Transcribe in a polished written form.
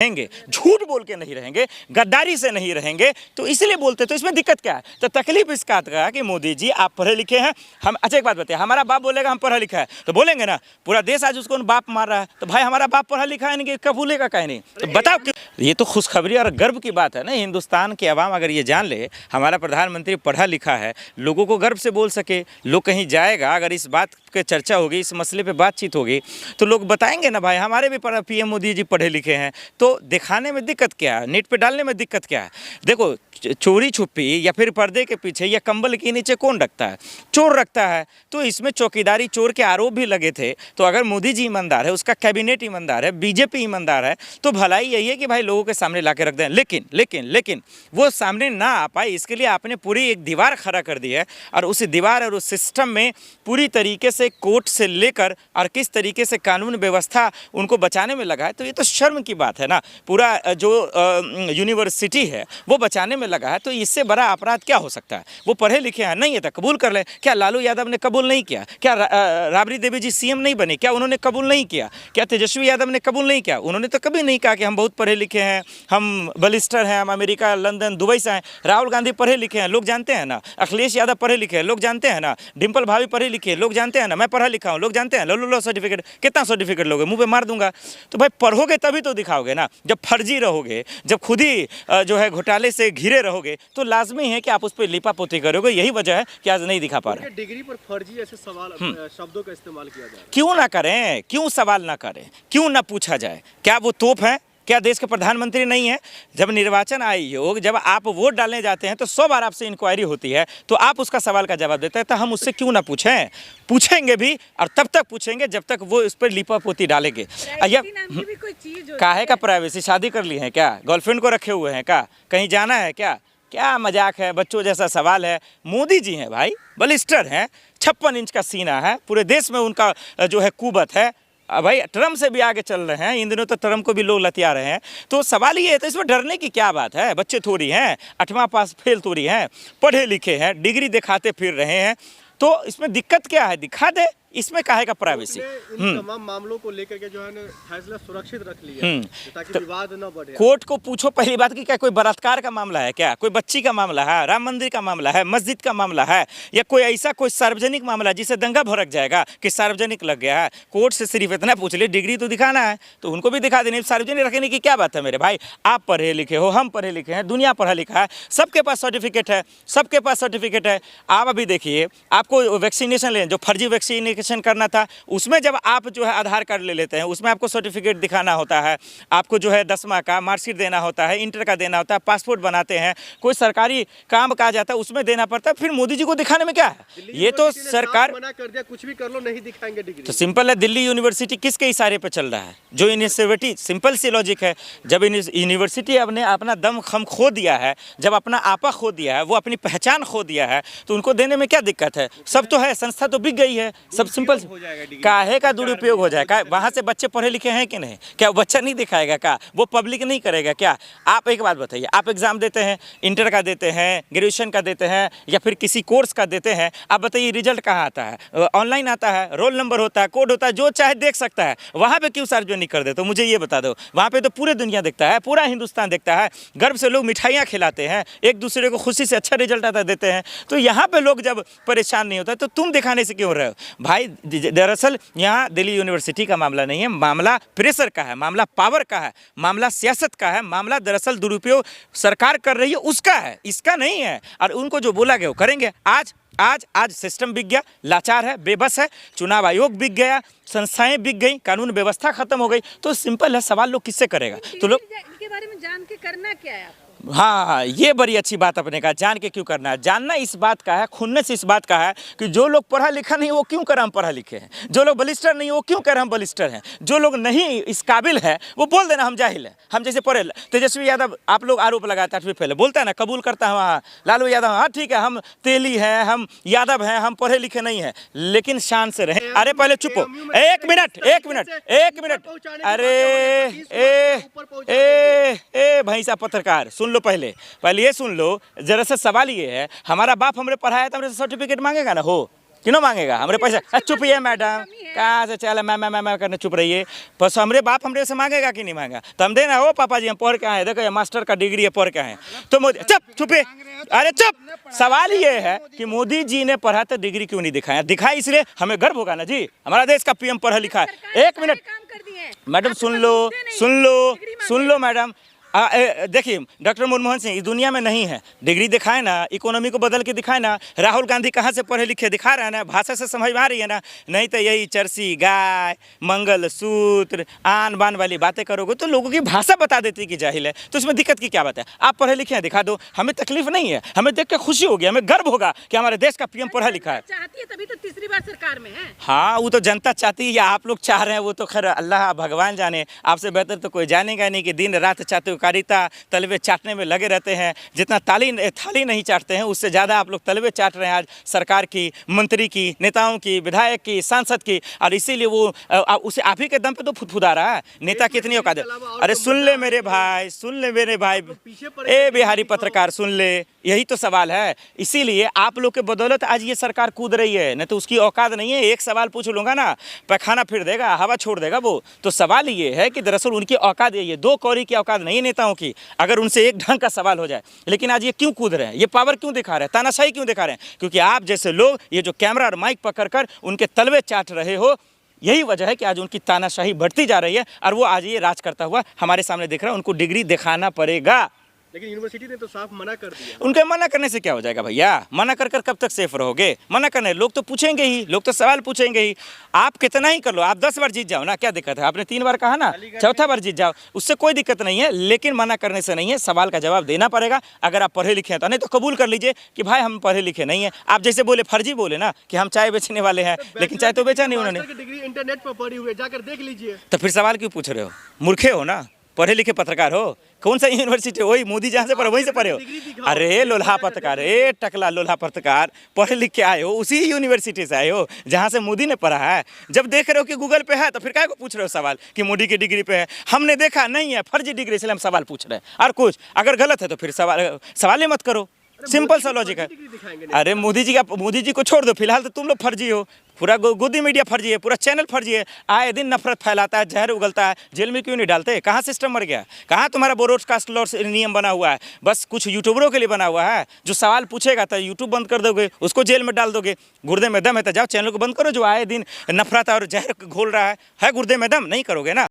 रहेंगे, झूठ बोल के नहीं रहेंगे, गद्दारी से नहीं रहेंगे, तो इसलिए बोलते। तो इसमें दिक्कत क्या है? तो तकलीफ इस बात का कि मोदी जी आप पढ़े लिखे हैं, हम अच्छा एक बात बताइए, हमारा बाप बोलेगा हम पढ़ा लिखा है तो बोलेंगे ना, पूरा देश आज उसको बाप मार रहा है, तो भाई हमारा बाप पढ़ा लिखा है नहीं, कबूलेगा कहीं नहीं। तो बताओ क्यों? ये तो खुशखबरी और गर्व की बात है ना। हिंदुस्तान के अवाम अगर ये जान ले हमारा प्रधानमंत्री पढ़ा लिखा है, लोगों को गर्व से बोल सके, लोग कहीं जाएगा, अगर इस बात की चर्चा होगी, इस मसले पे बातचीत होगी, तो लोग बताएंगे ना भाई हमारे भी पीएम मोदी जी पढ़े लिखे हैं। तो दिखाने में दिक्कत क्या है? नेट पे डालने में दिक्कत क्या है? देखो, चोरी छुपी या फिर पर्दे के पीछे या कंबल के नीचे कौन रखता है? चोर रखता है। तो इसमें चौकीदारी चोर के आरोप भी लगे थे। तो अगर मोदी जी ईमानदार है, उसका कैबिनेट ईमानदार है, बीजेपी ईमानदार है, तो भलाई यही है कि भाई लोगों के सामने ला के रख दें। लेकिन वो सामने ना आ पाए, इसके लिए आपने पूरी एक दीवार खड़ा कर दी है, और उस दीवार और उस सिस्टम में पूरी तरीके से कोर्ट से लेकर और किस तरीके से कानून व्यवस्था उनको बचाने में लगा है। तो ये तो शर्म की बात है ना। पूरा जो यूनिवर्सिटी है वो बचाने में लगा है, तो इससे बड़ा अपराध क्या हो सकता है? वो पढ़े लिखे हैं, नहीं है तो कबूल कर ले। क्या लालू यादव ने कबूल नहीं किया? क्या राबड़ी देवी जी सीएम नहीं बने? क्या उन्होंने कबूल नहीं किया? क्या तेजस्वी यादव ने कबूल नहीं किया? उन्होंने तो कभी नहीं कहा कि हम बहुत पढ़े लिखे हैं, हम बलिस्टर हैं, हम अमेरिका, लंदन, दुबई से हैं। राहुल गांधी पढ़े लिखे हैं, लोग जानते हैं ना। अखिलेश यादव पढ़े लिखे हैं, लोग जानते हैं ना। डिम्पल भाभी पढ़े लिखे हैं, लोग जानते हैं ना। मैं पढ़ा लिखा हूँ, लोग जानते हैं। लो सर्टिफिकेट, कितना सर्टिफिकेट लोगे? मुंह पे मार दूंगा। तो भाई पढ़ोगे तभी तो दिखाओगे ना। जब फर्जी रहोगे, जब खुद ही जो है घोटाले से घिरे रहोगे, तो लाजमी है कि आप उस पर लिपापोती करोगे। यही वजह है कि आज नहीं दिखा पा रहे। डिग्री पर फर्जी ऐसे सवाल शब्दों का इस्तेमाल किया जाए, क्यों ना करें? क्यों सवाल ना करें? क्यों ना पूछा जाए? क्या वो तोप है? क्या देश के प्रधानमंत्री नहीं है? जब निर्वाचन आयोग, जब आप वोट डालने जाते हैं तो 100 बार आपसे इंक्वायरी होती है, तो आप उसका सवाल का जवाब देते हैं। तो हम उससे क्यों ना पूछें? पूछेंगे भी, और तब तक पूछेंगे जब तक वो इस पर लिपापोती डालेंगे। काहे का प्राइवेसी? शादी कर ली है क्या? गर्लफ्रेंड को रखे हुए हैं क्या? कहीं जाना है क्या? क्या मजाक है? बच्चों जैसा सवाल है। मोदी जी हैं भाई, बलिस्टर हैं, 56 इंच का सीना है, पूरे देश में उनका जो है कुवत है। भाई ट्रम्प से भी आगे चल रहे हैं, इन दिनों तो ट्रम्प को भी लोग लतिया रहे हैं। तो सवाल ये है, तो इसमें डरने की क्या बात है? बच्चे थोड़ी हैं, 8वां पास फेल थोड़ी हैं, पढ़े लिखे हैं, डिग्री दिखाते फिर रहे हैं। तो इसमें दिक्कत क्या है? दिखा दे, इसमें काहे का प्राइवेसी? इन तमाम मामलों को लेकर के जो है ना फैसला सुरक्षित रख लिया ताकि तो विवाद न बढ़े। कोर्ट को पूछो पहली बात कि क्या कोई बलात्कार का मामला है क्या? कोई बच्ची का मामला है? राम मंदिर का मामला है? मस्जिद का मामला है? या कोई ऐसा कोई सार्वजनिक मामला जिसे दंगा भड़क जाएगा कि सार्वजनिक लग गया है? कोर्ट से सिर्फ इतना पूछ ले, डिग्री तो दिखाना है तो उनको भी दिखा देनी। सार्वजनिक रखने की क्या बात है मेरे भाई? आप पढ़े लिखे हो, हम पढ़े लिखे हैं, दुनिया पढ़ा लिखा है, सबके पास सर्टिफिकेट है, सबके पास सर्टिफिकेट है। आप अभी देखिए, आपको वैक्सीनेशन लेना, जो फर्जी वैक्सीनेशन करना था, उसमें जब आप जो है आधार कार्ड ले लेते हैं, उसमें आपको सर्टिफिकेट दिखाना होता है, आपको जो है 10वां का मार्कशीट देना होता है, इंटर का देना होता है, पासपोर्ट बनाते हैं, कोई सरकारी काम कहा जाता है उसमें देना पड़ता है। फिर मोदी जी को दिखाने में क्या है? ये तो सरकार मना कर दिया, कुछ भी कर लो नहीं दिखाएंगे डिग्री। तो सिंपल है, दिल्ली यूनिवर्सिटी किसके इशारे पे चल रहा है? जो यूनिवर्सिटी, सिंपल सी लॉजिक है, जब यूनिवर्सिटी अपने अपना दम खम खो दिया है, जब अपना आपा खो दिया है, वो अपनी पहचान खो दिया है, तो उनको देने में क्या दिक्कत है? सब तो है, संस्था तो बिक गई है, सब सिंपल। काहे का दुरुपयोग हो जाएगा? वहाँ से बच्चे पढ़े लिखे हैं कि नहीं? क्या बच्चा नहीं दिखाएगा क्या? वो पब्लिक नहीं करेगा क्या? आप एक बात बताइए, आप एग्जाम देते हैं, इंटर का देते हैं, ग्रेजुएशन का देते हैं, या फिर किसी कोर्स का देते हैं, आप बताइए रिजल्ट कहाँ आता है? ऑनलाइन आता है, रोल नंबर होता है, कोड होता है, जो चाहे देख सकता है। वहाँ पे क्यों सार्वजनिक कर दे? तो मुझे ये बता दो, वहाँ पे तो पूरे दुनिया देखता है, पूरा हिंदुस्तान देखता है, गर्व से लोग मिठाइयाँ खिलाते हैं, एक दूसरे को खुशी से अच्छा रिजल्ट आता देते हैं। तो यहाँ पे लोग जब परेशान नहीं होता तो तुम दिखाने से क्यों रहे हो भाई? दरअसल यहाँ दिल्ली यूनिवर्सिटी का मामला नहीं है, मामला प्रेशर का है, मामला पावर का है, मामला सियासत का है, मामला दरअसल दुरुपयोग सरकार कर रही है उसका है, इसका नहीं है। और उनको जो बोला गया वो करेंगे। आज सिस्टम बिक गया, लाचार है, बेबस है, चुनाव आयोग बिक गया, संस्थाएं बिक गई, कानून व्यवस्था खत्म हो गई। तो सिंपल है, सवाल लोग किससे करेगा? तो लोग के बारे में जान के करना क्या है आपको? हाँ, ये बड़ी अच्छी बात अपने कहा, जान के क्यों करना है? जानना इस बात का है, खुन्नस इस बात का है कि जो लोग पढ़ा लिखा नहीं वो क्यों कर हम पढ़ा लिखे हैं, जो लोग बलिस्टर नहीं वो क्यों कर हम बलिस्टर हैं, जो लोग नहीं इस काबिल है वो बोल देना हम जाहिल हैं, हम जैसे पढ़े। तेजस्वी यादव, आप लोग आरोप लगाते 8वीं फेल, बोलता है ना, कबूल करता है वहाँ। लालू यादव, हाँ ठीक है, हम तेली हैं, हम यादव हैं, हम पढ़े लिखे नहीं हैं, लेकिन शान से रहें। अरे पहले चुप हो, एक मिनट। अरे ए भाई साहब पत्रकार, सुन लो, पहले ये सुन लो। दरअसल सवाल ये है, हमारा बाप हमरे पढ़ाया तो हमरे सर्टिफिकेट मांगेगा ना? हो क्यों मांगेगा हमारे पैसा? चुपिए मैडम, कहाँ से चला मैं करने चुप रहिए। बस हमरे बाप हमरे से मांगेगा कि नहीं मांगेगा? तो हम देना हो पापा जी हम पढ़ के आए, देखो ये मास्टर का डिग्री है, पढ़ के आए। तो मोदी चुपिए, अरे चुप। सवाल ये है कि मोदी जी ने पढ़ा तो डिग्री क्यों नहीं दिखाया? दिखाया इसलिए हमें गर्व होगा ना जी, हमारा देश का पीएम पढ़ा लिखा है। एक मिनट मैडम, सुन लो मैडम। देखिए डॉक्टर मनमोहन सिंह इस दुनिया में नहीं है, डिग्री दिखाए ना, इकोनॉमी को बदल के दिखाए ना। राहुल गांधी कहाँ से पढ़े लिखे दिखा रहा है ना, भाषा से समझ में आ रही है ना। नहीं तो यही चरसी गाय, मंगलसूत्र, आन बान वाली बातें करोगे तो लोगों की भाषा बता देती कि जाहिल है। तो इसमें दिक्कत की क्या बात है? आप पढ़े लिखे हैं, दिखा दो, हमें तकलीफ नहीं है, हमें देख के खुशी होगी, हमें गर्व होगा कि हमारे देश का पीएम पढ़ा लिखा है। चाहती है तभी तो तीसरी बार सरकार में है। हाँ वो तो जनता चाहती है या आप लोग चाह रहे हैं, वो तो खैर अल्लाह भगवान जाने, आपसे बेहतर तो कोई जानेगा नहीं कि दिन रात चाटुकारिता तलवे चाटने में लगे रहते हैं। जितना थाली नहीं चाटते हैं उससे ज़्यादा आप लोग तलवे चाट रहे हैं आज सरकार की, मंत्री की, नेताओं की, विधायक की, सांसद की। और इसीलिए वो उसे आप ही के दम पे तो फुदफुदा रहा है। नेता कितनी औकात है? अरे सुन ले मेरे भाई, सुन ले मेरे भाई, ए बिहारी पत्रकार सुन ले, यही तो सवाल है। इसीलिए आप लोग के बदौलत आज ये सरकार कूद रही है, नहीं तो उसकी औकात नहीं है। एक सवाल पूछ लूँगा ना, पैखाना फिर देगा, हवा छोड़ देगा वो। तो सवाल ये है कि दरअसल उनकी औकात यही है, 2 कौड़ी की औकात नहीं है नेताओं की, अगर उनसे एक ढंग का सवाल हो जाए। लेकिन आज ये क्यों कूद रहे हैं, ये पावर क्यों दिखा रहे हैं, तानाशाही क्यों दिखा रहे हैं? क्योंकि आप जैसे लोग ये जो कैमरा और माइक पकड़कर उनके तलवे चाट रहे हो, यही वजह है कि आज उनकी तानाशाही बढ़ती जा रही है। और वो आज ये राज करता हुआ हमारे सामने दिख रहा है। उनको डिग्री दिखाना पड़ेगा। लेकिन यूनिवर्सिटी ने तो साफ मना कर दिया। उनके मना करने से क्या हो जाएगा भैया? मना कर कर कब तक सेफ रहोगे? मना करने लोग तो पूछेंगे ही, लोग तो सवाल पूछेंगे ही। आप कितना ही कर लो, आप 10 बार जीत जाओ ना, क्या दिक्कत है? आपने 3 बार कहा ना, 4था बार जीत जाओ, उससे कोई दिक्कत नहीं है। लेकिन मना करने से नहीं है, सवाल का जवाब देना पड़ेगा। अगर आप पढ़े लिखे हैं तो, नहीं तो कबूल कर लीजिए कि भाई हम पढ़े लिखे नहीं है। आप जैसे बोले, फर्जी बोले ना कि हम चाय बेचने वाले हैं, लेकिन चाय तो बेचा नहीं उन्होंने। डिग्री इंटरनेट पर पड़ी हुई है, जाकर देख लीजिए। तो फिर सवाल क्यों पूछ रहे हो? मूर्खे हो ना, पढ़े लिखे पत्रकार हो। कौन सा यूनिवर्सिटी? वही मोदी जहाँ से पढ़े वहीं से पढ़े हो। अरे लोल्हा पत्रकार, ए टकला लोल्हा पत्रकार, पढ़े लिख के आए हो, उसी यूनिवर्सिटी से आए हो जहाँ से मोदी ने पढ़ा है। जब देख रहे हो कि गूगल पे है तो फिर काय को पूछ रहे हो सवाल कि मोदी की डिग्री पे है? हमने देखा नहीं है, फर्जी डिग्री, इसलिए हम सवाल पूछ रहे हैं। और कुछ अगर गलत है तो फिर सवाल ही मत करो। सिंपल सा लॉजिक है। अरे मोदी जी को छोड़ दो, फिलहाल तो तुम लोग फर्जी हो, पूरा गोदी मीडिया फर्जी है, पूरा चैनल फर्जी है। आए दिन नफरत फैलाता है, जहर उगलता है। जेल में क्यों नहीं डालते? कहाँ सिस्टम मर गया? कहाँ तुम्हारा ब्रॉडकास्ट लॉ नियम बना हुआ है? बस कुछ यूट्यूबरों के लिए बना हुआ है। जो सवाल पूछेगा तो यूट्यूब बंद कर दोगे, उसको जेल में डाल दोगे। गुर्दे में दम है तो जाओ चैनल को बंद करो। जो आए दिन नफरत और जहर घोल रहा है गुर्दे में दम, नहीं करोगे ना।